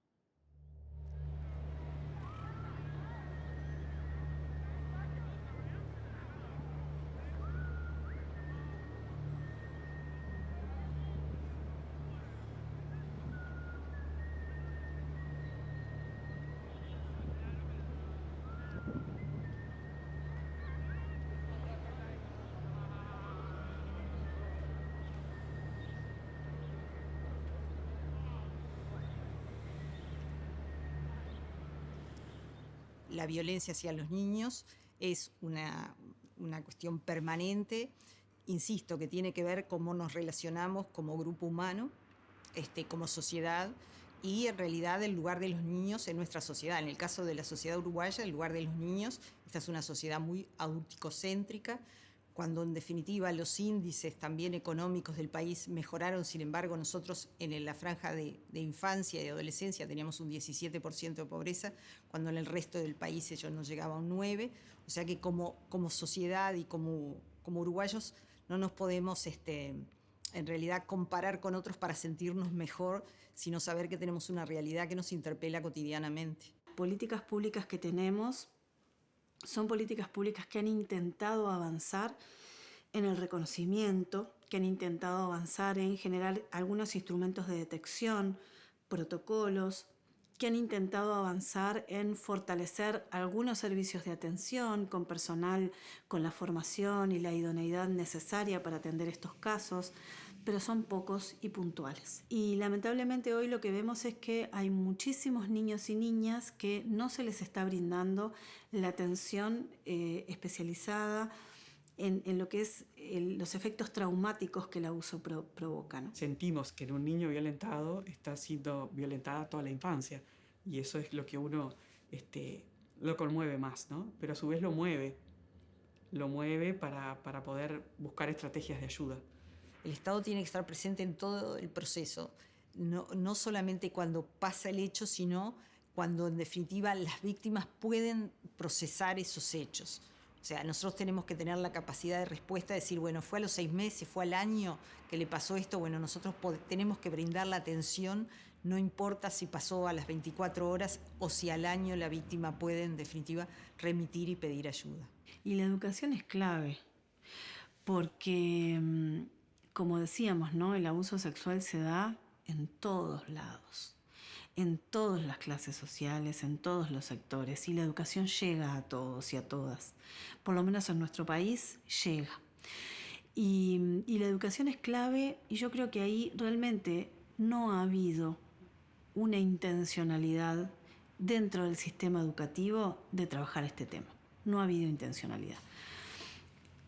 La violencia hacia los niños es una cuestión permanente, insisto, que tiene que ver cómo nos relacionamos como grupo humano, como sociedad, y en realidad el lugar de los niños en nuestra sociedad. En el caso de la sociedad uruguaya, el lugar de los niños, esta es una sociedad muy adulticocéntrica, cuando en definitiva los índices también económicos del país mejoraron. Sin embargo, nosotros en la franja de infancia y de adolescencia teníamos un 17% de pobreza, cuando en el resto del país ello no llegaba a un 9%. O sea que como sociedad y como uruguayos no nos podemos en realidad comparar con otros para sentirnos mejor, sino saber que tenemos una realidad que nos interpela cotidianamente. Políticas públicas que tenemos son políticas públicas que han intentado avanzar en el reconocimiento, que han intentado avanzar en generar algunos instrumentos de detección, protocolos, que han intentado avanzar en fortalecer algunos servicios de atención con personal con la formación y la idoneidad necesaria para atender estos casos, pero son pocos y puntuales. Y lamentablemente hoy lo que vemos es que hay muchísimos niños y niñas que no se les está brindando la atención especializada en lo que es los efectos traumáticos que el abuso provoca, ¿no? Sentimos que en un niño violentado está siendo violentada toda la infancia, y eso es lo que uno lo conmueve más, ¿no? Pero a su vez lo mueve para poder buscar estrategias de ayuda. El Estado tiene que estar presente en todo el proceso, no solamente cuando pasa el hecho, sino cuando en definitiva las víctimas pueden procesar esos hechos. O sea, nosotros tenemos que tener la capacidad de respuesta, de decir, bueno, fue a los 6 meses, fue al año que le pasó esto, bueno, nosotros tenemos que brindar la atención, no importa si pasó a las 24 horas o si al año la víctima puede, en definitiva, remitir y pedir ayuda. Y la educación es clave, porque, como decíamos, ¿no? El abuso sexual se da en todos lados, en todas las clases sociales, en todos los sectores, y la educación llega a todos y a todas. Por lo menos en nuestro país llega. Y la educación es clave, y yo creo que ahí realmente no ha habido una intencionalidad dentro del sistema educativo de trabajar este tema. No ha habido intencionalidad.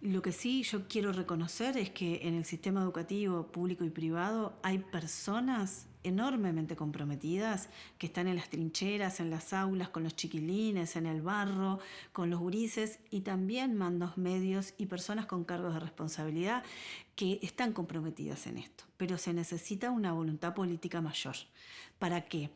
Lo que sí yo quiero reconocer es que en el sistema educativo público y privado hay personas enormemente comprometidas que están en las trincheras, en las aulas, con los chiquilines, en el barro, con los gurises, y también mandos medios y personas con cargos de responsabilidad que están comprometidas en esto. Pero se necesita una voluntad política mayor. ¿Para qué?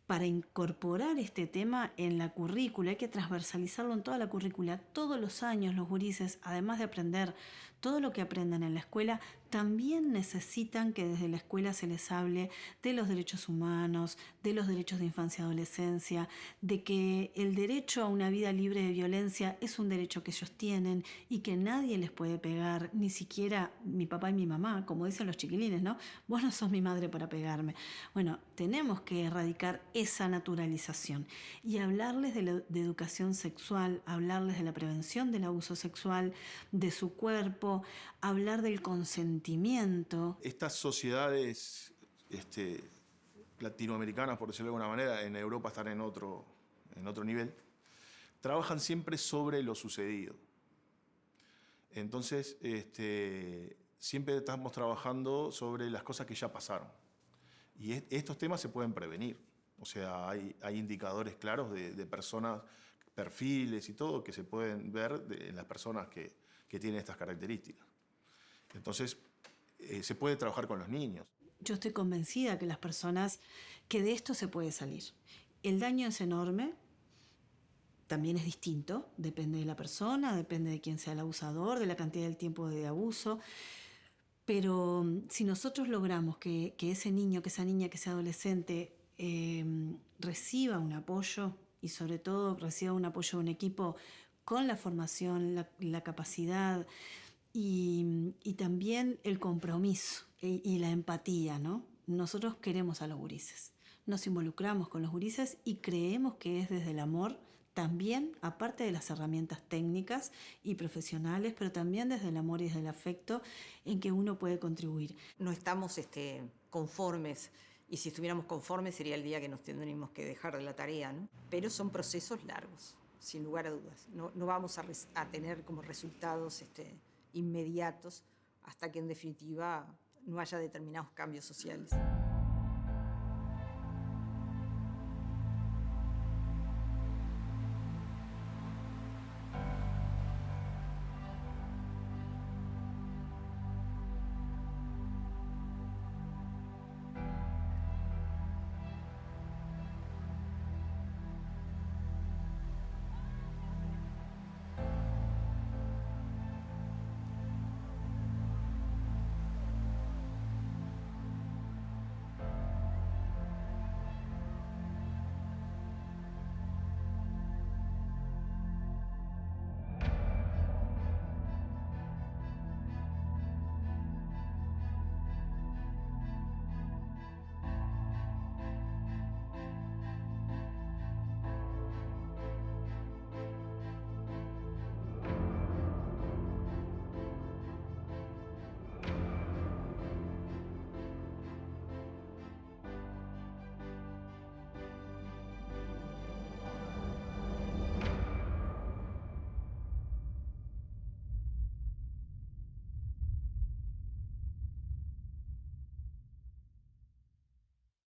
Para incorporar este tema en la currícula, hay que transversalizarlo en toda la currícula. Todos los años los gurises, además de aprender todo lo que aprenden en la escuela, también necesitan que desde la escuela se les hable de los derechos humanos, de los derechos de infancia y adolescencia, de que el derecho a una vida libre de violencia es un derecho que ellos tienen y que nadie les puede pegar, ni siquiera mi papá y mi mamá, como dicen los chiquilines, ¿no? Vos no sos mi madre para pegarme. Bueno, tenemos que erradicar esa naturalización y hablarles de educación sexual, hablarles de la prevención del abuso sexual, de su cuerpo, hablar del consentimiento. Estas sociedades latinoamericanas, por decirlo de alguna manera, en Europa están en otro nivel, trabajan siempre sobre lo sucedido. Entonces, siempre estamos trabajando sobre las cosas que ya pasaron. Y estos temas se pueden prevenir. O sea, hay indicadores claros de personas, perfiles y todo, que se pueden ver en las personas que tienen estas características. Entonces, se puede trabajar con los niños. Yo estoy convencida que que de esto se puede salir. El daño es enorme, también es distinto, depende de la persona, depende de quién sea el abusador, de la cantidad del tiempo de abuso. Pero si nosotros logramos que ese niño, que esa niña, que ese adolescente reciba un apoyo, y sobre todo reciba un apoyo de un equipo con la formación, la capacidad y también el compromiso y la empatía, ¿no? Nosotros queremos a los gurises, nos involucramos con los gurises y creemos que es desde el amor también, aparte de las herramientas técnicas y profesionales, pero también desde el amor y desde el afecto en que uno puede contribuir. No estamos conformes, y si estuviéramos conformes sería el día que nos tendríamos que dejar de la tarea, ¿no? Pero son procesos largos, sin lugar a dudas. No vamos a tener como resultados inmediatos hasta que en definitiva no haya determinados cambios sociales.